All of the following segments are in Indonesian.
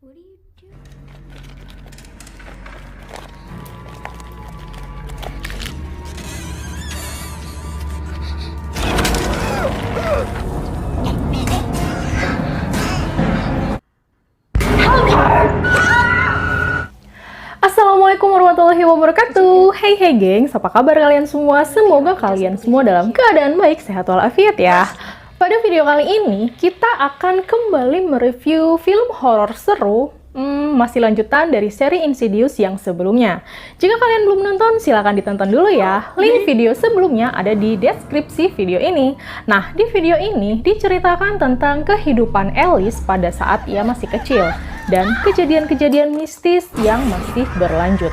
What do you do? Assalamualaikum warahmatullahi wabarakatuh. Hey gengs, apa kabar kalian semua? Semoga kalian semua dalam keadaan baik, sehat walafiat ya. Pada video kali ini, kita akan kembali mereview film horor seru, masih lanjutan dari seri Insidious yang sebelumnya. Jika kalian belum nonton, silahkan ditonton dulu ya. Link video sebelumnya ada di deskripsi video ini. Nah, di video ini diceritakan tentang kehidupan Alice pada saat ia masih kecil dan kejadian-kejadian mistis yang masih berlanjut.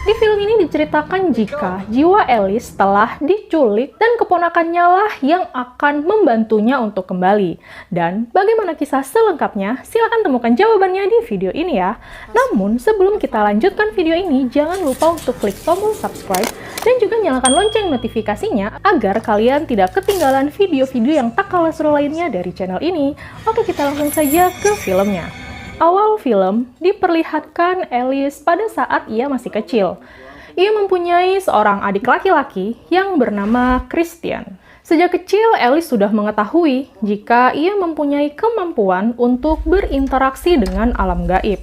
Di film ini diceritakan jika jiwa Alice telah diculik dan keponakannya lah yang akan membantunya untuk kembali. Dan bagaimana kisah selengkapnya? Silahkan temukan jawabannya di video ini ya. Namun sebelum kita lanjutkan video ini, jangan lupa untuk klik tombol subscribe dan juga nyalakan lonceng notifikasinya agar kalian tidak ketinggalan video-video yang tak kalah seru lainnya dari channel ini. Oke, kita langsung saja ke filmnya. Awal film diperlihatkan Alice pada saat ia masih kecil. Ia mempunyai seorang adik laki-laki yang bernama Christian. Sejak kecil, Alice sudah mengetahui jika ia mempunyai kemampuan untuk berinteraksi dengan alam gaib.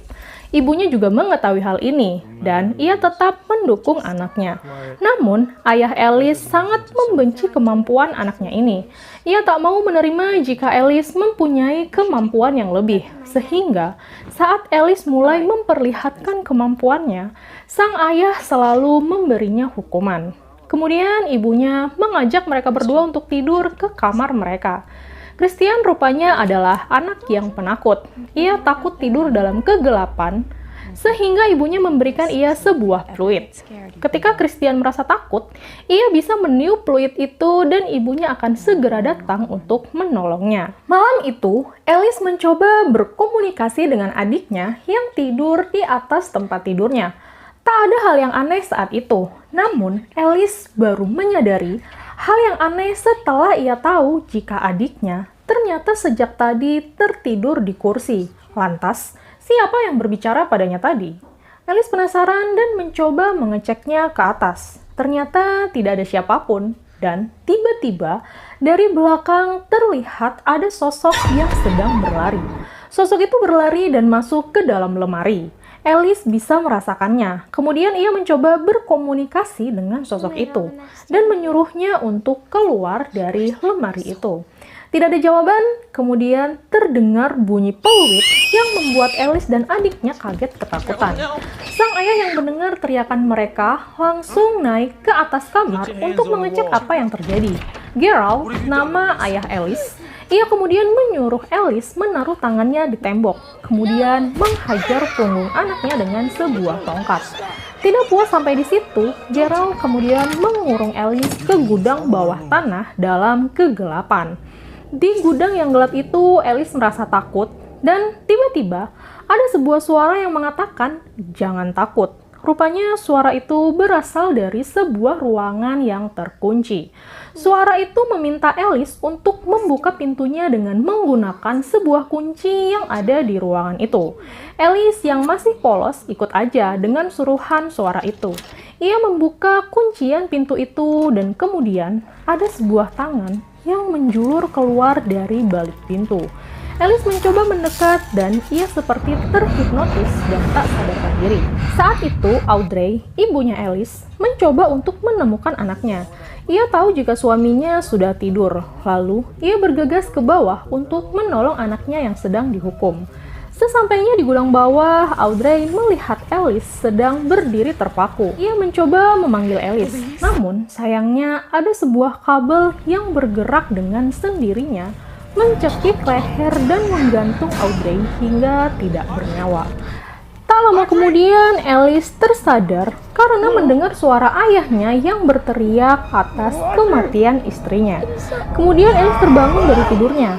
Ibunya juga mengetahui hal ini, dan ia tetap mendukung anaknya. Namun, ayah Alice sangat membenci kemampuan anaknya ini. Ia tak mau menerima jika Alice mempunyai kemampuan yang lebih, sehingga saat Alice mulai memperlihatkan kemampuannya, sang ayah selalu memberinya hukuman. Kemudian, ibunya mengajak mereka berdua untuk tidur ke kamar mereka. Christian rupanya adalah anak yang penakut. Ia takut tidur dalam kegelapan, sehingga ibunya memberikan ia sebuah fluid. Ketika Christian merasa takut, ia bisa meniup fluid itu dan ibunya akan segera datang untuk menolongnya. Malam itu, Alice mencoba berkomunikasi dengan adiknya yang tidur di atas tempat tidurnya. Tak ada hal yang aneh saat itu, namun Alice baru menyadari hal yang aneh setelah ia tahu jika adiknya ternyata sejak tadi tertidur di kursi. Lantas, siapa yang berbicara padanya tadi? Alice penasaran dan mencoba mengeceknya ke atas. Ternyata tidak ada siapapun, dan tiba-tiba dari belakang terlihat ada sosok yang sedang berlari. Sosok itu berlari dan masuk ke dalam lemari. Alice bisa merasakannya. Kemudian ia mencoba berkomunikasi dengan sosok itu dan menyuruhnya untuk keluar dari lemari itu. Tidak ada jawaban, kemudian terdengar bunyi peluit yang membuat Alice dan adiknya kaget ketakutan. Sang ayah yang mendengar teriakan mereka langsung naik ke atas kamar untuk mengecek apa yang terjadi. Gerald, nama ayah Alice, ia kemudian menyuruh Alice menaruh tangannya di tembok, kemudian menghajar punggung anaknya dengan sebuah tongkat. Tidak puas sampai di situ, Gerald kemudian mengurung Alice ke gudang bawah tanah dalam kegelapan. Di gudang yang gelap itu, Alice merasa takut, dan tiba-tiba ada sebuah suara yang mengatakan, "Jangan takut." Rupanya suara itu berasal dari sebuah ruangan yang terkunci. Suara itu meminta Alice untuk membuka pintunya dengan menggunakan sebuah kunci yang ada di ruangan itu. Alice yang masih polos ikut aja dengan suruhan suara itu. Ia membuka kuncian pintu itu dan kemudian ada sebuah tangan yang menjulur keluar dari balik pintu. Alice mencoba mendekat dan ia seperti terhipnotis dan tak sadarkan diri. Saat itu, Audrey, ibunya Alice, mencoba untuk menemukan anaknya. Ia tahu jika suaminya sudah tidur, lalu ia bergegas ke bawah untuk menolong anaknya yang sedang dihukum. Sesampainya di gudang bawah, Audrey melihat Alice sedang berdiri terpaku. Ia mencoba memanggil Alice, namun sayangnya ada sebuah kabel yang bergerak dengan sendirinya mencekik leher dan menggantung Audrey hingga tidak bernyawa. Tak lama kemudian, Alice tersadar karena mendengar suara ayahnya yang berteriak atas kematian istrinya. Kemudian Alice terbangun dari tidurnya.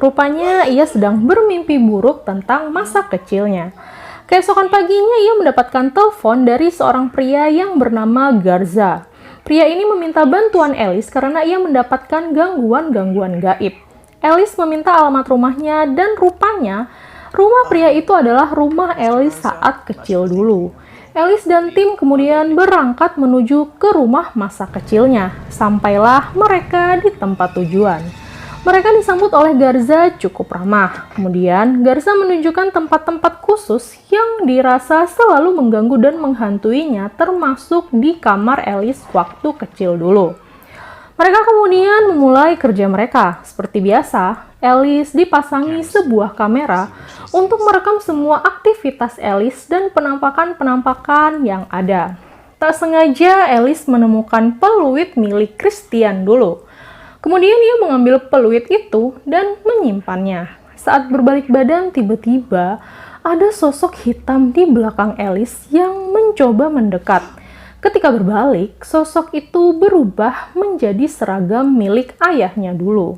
Rupanya ia sedang bermimpi buruk tentang masa kecilnya. Keesokan paginya ia mendapatkan telepon dari seorang pria yang bernama Garza. Pria ini meminta bantuan Alice karena ia mendapatkan gangguan-gangguan gaib. Alice meminta alamat rumahnya dan rupanya Rumah pria itu adalah rumah Alice saat kecil dulu. Alice dan tim kemudian berangkat menuju ke rumah masa kecilnya. Sampailah mereka di tempat tujuan. Mereka disambut oleh Garza cukup ramah. Kemudian Garza menunjukkan tempat-tempat khusus yang dirasa selalu mengganggu dan menghantuinya, termasuk di kamar Alice waktu kecil dulu. Mereka kemudian memulai kerja mereka. Seperti biasa, Alice dipasangi sebuah kamera untuk merekam semua aktivitas Alice dan penampakan-penampakan yang ada. Tak sengaja Alice menemukan peluit milik Christian dulu. Kemudian ia mengambil peluit itu dan menyimpannya. Saat berbalik badan, tiba-tiba ada sosok hitam di belakang Alice yang mencoba mendekat. Ketika berbalik, sosok itu berubah menjadi seragam milik ayahnya dulu.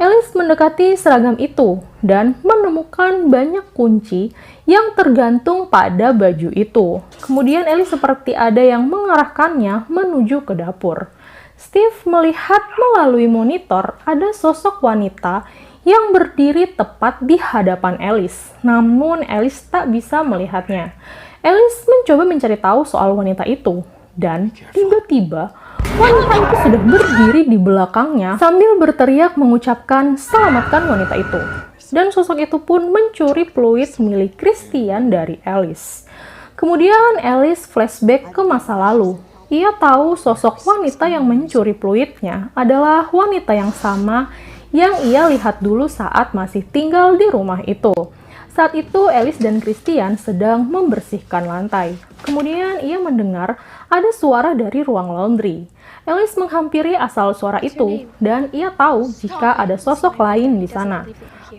Alice mendekati seragam itu dan menemukan banyak kunci yang tergantung pada baju itu. Kemudian Alice seperti ada yang mengarahkannya menuju ke dapur. Steve melihat melalui monitor ada sosok wanita yang berdiri tepat di hadapan Alice. Namun Alice tak bisa melihatnya. Alice mencoba mencari tahu soal wanita itu. Dan tiba-tiba wanita itu sudah berdiri di belakangnya sambil berteriak mengucapkan selamatkan wanita itu. Dan sosok itu pun mencuri peluit milik Christian dari Alice. Kemudian Alice flashback ke masa lalu. Ia tahu sosok wanita yang mencuri peluitnya adalah wanita yang sama yang ia lihat dulu saat masih tinggal di rumah itu. Saat itu Alice dan Christian sedang membersihkan lantai. Kemudian ia mendengar ada suara dari ruang laundry. Alice menghampiri asal suara itu dan ia tahu jika ada sosok lain di sana.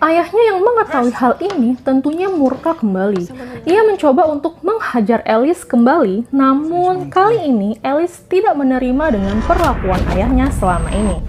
Ayahnya yang mengetahui hal ini tentunya murka kembali. Ia mencoba untuk menghajar Alice kembali, namun kali ini Alice tidak menerima dengan perlakuan ayahnya selama ini.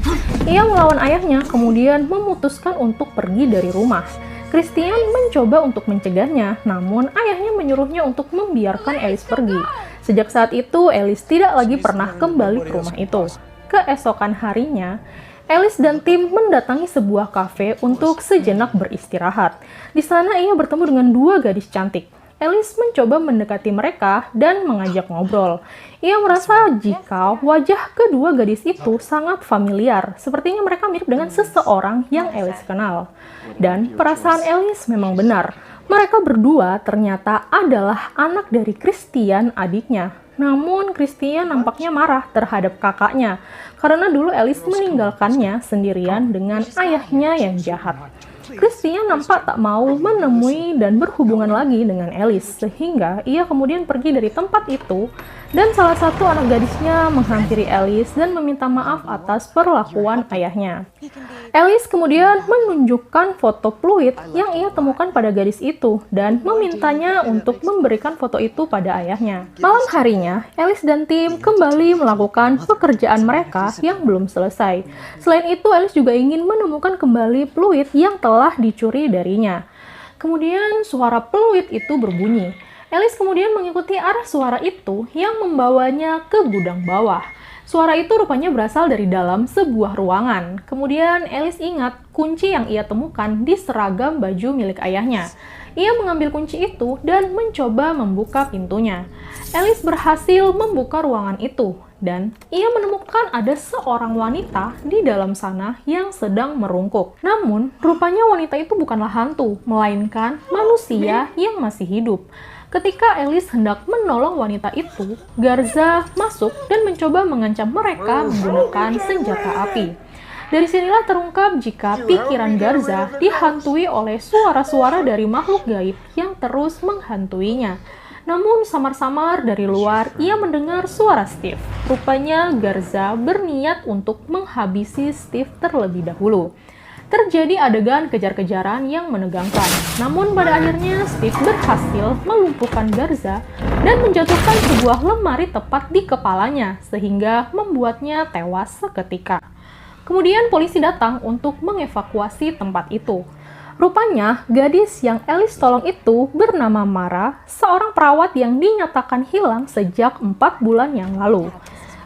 Ia melawan ayahnya, kemudian memutuskan untuk pergi dari rumah. Christian mencoba untuk mencegahnya, namun ayahnya menyuruhnya untuk membiarkan Alice pergi. Sejak saat itu, Alice tidak lagi pernah kembali ke rumah itu. Keesokan harinya, Alice dan tim mendatangi sebuah kafe untuk sejenak beristirahat. Di sana ia bertemu dengan dua gadis cantik. Alice mencoba mendekati mereka dan mengajak ngobrol. Ia merasa jika wajah kedua gadis itu sangat familiar. Sepertinya mereka mirip dengan seseorang yang Alice kenal. Dan perasaan Alice memang benar. Mereka berdua ternyata adalah anak dari Christian, adiknya. Namun Christian nampaknya marah terhadap kakaknya karena dulu Alice meninggalkannya sendirian dengan ayahnya yang jahat. Christian nampak tak mau menemui dan berhubungan lagi dengan Alice, sehingga ia kemudian pergi dari tempat itu dan salah satu anak gadisnya menghampiri Alice dan meminta maaf atas perlakuan ayahnya. Alice kemudian menunjukkan foto peluit yang ia temukan pada gadis itu dan memintanya untuk memberikan foto itu pada ayahnya. Malam harinya, Alice dan tim kembali melakukan pekerjaan mereka yang belum selesai. Selain itu, Alice juga ingin menemukan kembali peluit yang telah dicuri darinya. Kemudian suara peluit itu berbunyi. Alice kemudian mengikuti arah suara itu yang membawanya ke gudang bawah. Suara itu rupanya berasal dari dalam sebuah ruangan. Kemudian Alice ingat kunci yang ia temukan di seragam baju milik ayahnya. Ia mengambil kunci itu dan mencoba membuka pintunya. Alice berhasil membuka ruangan itu dan ia menemukan ada seorang wanita di dalam sana yang sedang merungkuk. Namun, rupanya wanita itu bukanlah hantu, melainkan manusia yang masih hidup. Ketika Alice hendak menolong wanita itu, Garza masuk dan mencoba mengancam mereka menggunakan senjata api. Dari sinilah terungkap jika pikiran Garza dihantui oleh suara-suara dari makhluk gaib yang terus menghantuinya. Namun samar-samar dari luar ia mendengar suara Steve. Rupanya Garza berniat untuk menghabisi Steve terlebih dahulu. Terjadi adegan kejar-kejaran yang menegangkan. Namun pada akhirnya Steve berhasil melumpuhkan Garza dan menjatuhkan sebuah lemari tepat di kepalanya sehingga membuatnya tewas seketika. Kemudian polisi datang untuk mengevakuasi tempat itu. Rupanya gadis yang Alice tolong itu bernama Mara, seorang perawat yang dinyatakan hilang sejak 4 bulan yang lalu.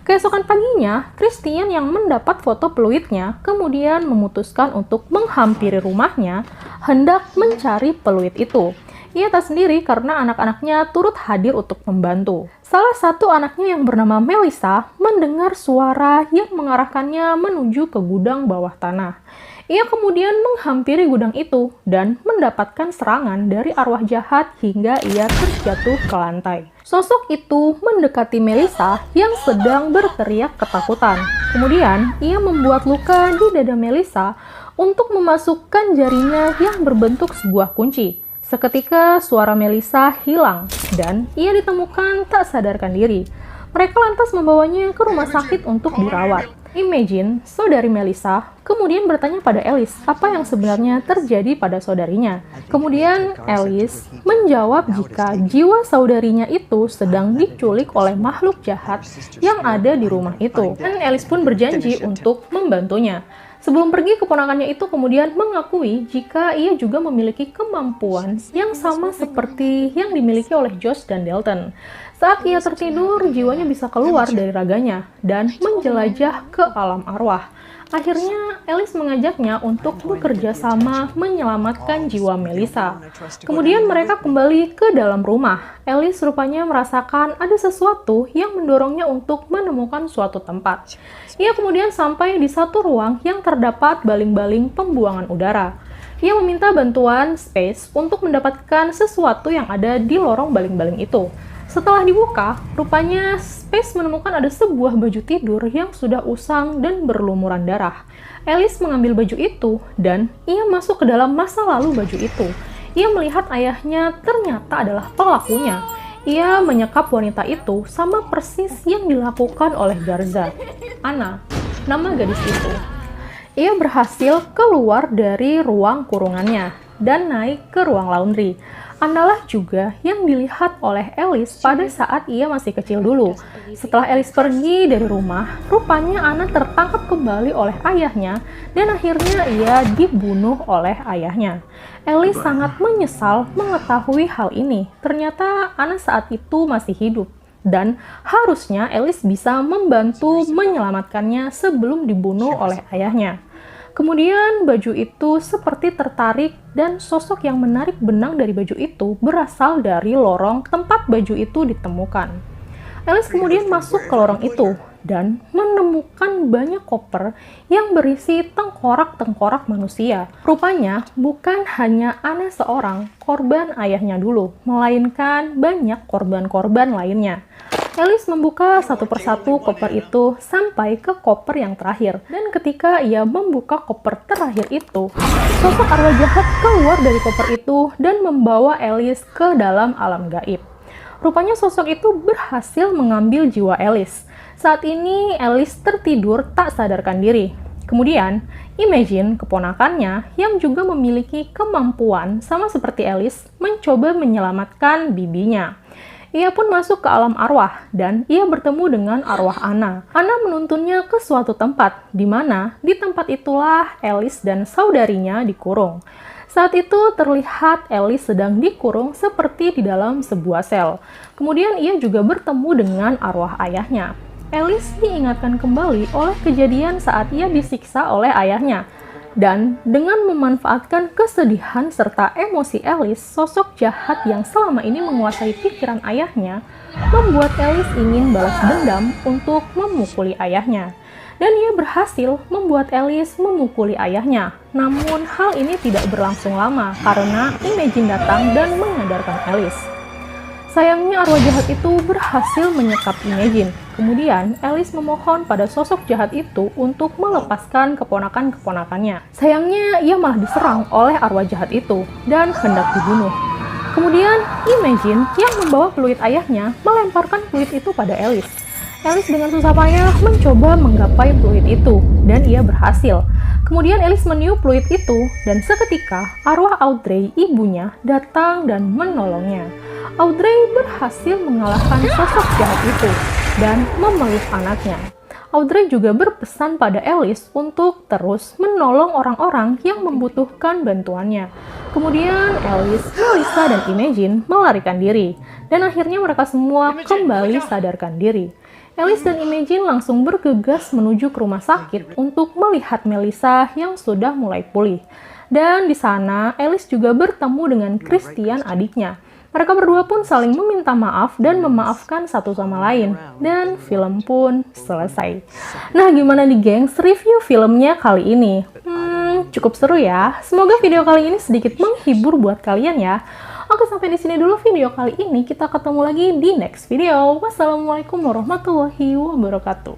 Keesokan paginya, Christian yang mendapat foto peluitnya kemudian memutuskan untuk menghampiri rumahnya hendak mencari peluit itu. Ia tak sendiri karena anak-anaknya turut hadir untuk membantu. Salah satu anaknya yang bernama Melissa mendengar suara yang mengarahkannya menuju ke gudang bawah tanah. Ia kemudian menghampiri gudang itu dan mendapatkan serangan dari arwah jahat hingga ia terjatuh ke lantai. Sosok itu mendekati Melissa yang sedang berteriak ketakutan. Kemudian, ia membuat luka di dada Melissa untuk memasukkan jarinya yang berbentuk sebuah kunci. Seketika suara Melissa hilang dan ia ditemukan tak sadarkan diri. Mereka lantas membawanya ke rumah sakit untuk dirawat. Imogen, saudari Melissa, kemudian bertanya pada Alice apa yang sebenarnya terjadi pada saudarinya. Kemudian Alice menjawab jika jiwa saudarinya itu sedang diculik oleh makhluk jahat yang ada di rumah itu. Dan Alice pun berjanji untuk membantunya. Sebelum pergi, keponakannya itu kemudian mengakui jika ia juga memiliki kemampuan yang sama seperti yang dimiliki oleh Josh dan Dalton. Saat ia tertidur, jiwanya bisa keluar dari raganya dan menjelajah ke alam arwah. Akhirnya, Alice mengajaknya untuk bekerja sama menyelamatkan jiwa Melissa. Kemudian mereka kembali ke dalam rumah. Alice rupanya merasakan ada sesuatu yang mendorongnya untuk menemukan suatu tempat. Ia kemudian sampai di satu ruang yang terdapat baling-baling pembuangan udara. Ia meminta bantuan Space untuk mendapatkan sesuatu yang ada di lorong baling-baling itu. Setelah dibuka, rupanya Space menemukan ada sebuah baju tidur yang sudah usang dan berlumuran darah. Alice mengambil baju itu dan ia masuk ke dalam masa lalu baju itu. Ia melihat ayahnya ternyata adalah pelakunya. Ia menyekap wanita itu sama persis yang dilakukan oleh Garza. Anna, nama gadis itu. Ia berhasil keluar dari ruang kurungannya dan naik ke ruang laundry. Annalah juga yang dilihat oleh Alice pada saat ia masih kecil dulu. Setelah Alice pergi dari rumah, rupanya Anna tertangkap kembali oleh ayahnya dan akhirnya ia dibunuh oleh ayahnya. Alice sangat menyesal mengetahui hal ini. Ternyata Anna saat itu masih hidup dan harusnya Alice bisa membantu menyelamatkannya sebelum dibunuh oleh ayahnya. Kemudian baju itu seperti tertarik dan sosok yang menarik benang dari baju itu berasal dari lorong tempat baju itu ditemukan. Alice kemudian masuk ke lorong itu dan menemukan banyak koper yang berisi tengkorak-tengkorak manusia. Rupanya bukan hanya Anna seorang korban ayahnya dulu, melainkan banyak korban-korban lainnya. Alice membuka satu persatu koper itu sampai ke koper yang terakhir. Dan ketika ia membuka koper terakhir itu, sosok arwah jahat keluar dari koper itu dan membawa Alice ke dalam alam gaib. Rupanya sosok itu berhasil mengambil jiwa Alice. Saat ini Alice tertidur tak sadarkan diri. Kemudian, Imogen, keponakannya yang juga memiliki kemampuan sama seperti Alice, mencoba menyelamatkan bibinya. Ia pun masuk ke alam arwah dan ia bertemu dengan arwah Anna. Anna menuntunnya ke suatu tempat, di mana di tempat itulah Alice dan saudarinya dikurung. Saat itu terlihat Alice sedang dikurung seperti di dalam sebuah sel. Kemudian ia juga bertemu dengan arwah ayahnya. Alice diingatkan kembali oleh kejadian saat ia disiksa oleh ayahnya. Dan dengan memanfaatkan kesedihan serta emosi Alice, sosok jahat yang selama ini menguasai pikiran ayahnya, membuat Alice ingin balas dendam untuk memukuli ayahnya. Dan ia berhasil membuat Alice memukuli ayahnya. Namun hal ini tidak berlangsung lama karena Imogen datang dan menyadarkan Alice. Sayangnya arwah jahat itu berhasil menyekap Imogen. Kemudian Alice memohon pada sosok jahat itu untuk melepaskan keponakan-keponakannya. Sayangnya ia malah diserang oleh arwah jahat itu dan hendak dibunuh. Kemudian Imogen yang membawa peluit ayahnya melemparkan peluit itu pada Alice. Alice dengan susah payah mencoba menggapai peluit itu dan ia berhasil. Kemudian Alice meniup peluit itu dan seketika arwah Audrey, ibunya, datang dan menolongnya. Audrey berhasil mengalahkan sosok jahat itu dan memeluk anaknya. Audrey juga berpesan pada Alice untuk terus menolong orang-orang yang membutuhkan bantuannya. Kemudian Alice, Melissa, dan Imogen melarikan diri, dan akhirnya mereka semua kembali sadarkan diri. Alice dan Imogene langsung bergegas menuju ke rumah sakit untuk melihat Melissa yang sudah mulai pulih. Dan di sana, Alice juga bertemu dengan Christian, adiknya. Mereka berdua pun saling meminta maaf dan memaafkan satu sama lain. Dan film pun selesai. Nah, gimana nih gengs review filmnya kali ini? Cukup seru ya. Semoga video kali ini sedikit menghibur buat kalian ya. Oke, sampai di sini dulu video kali ini. Kita ketemu lagi di next video. Wassalamualaikum warahmatullahi wabarakatuh.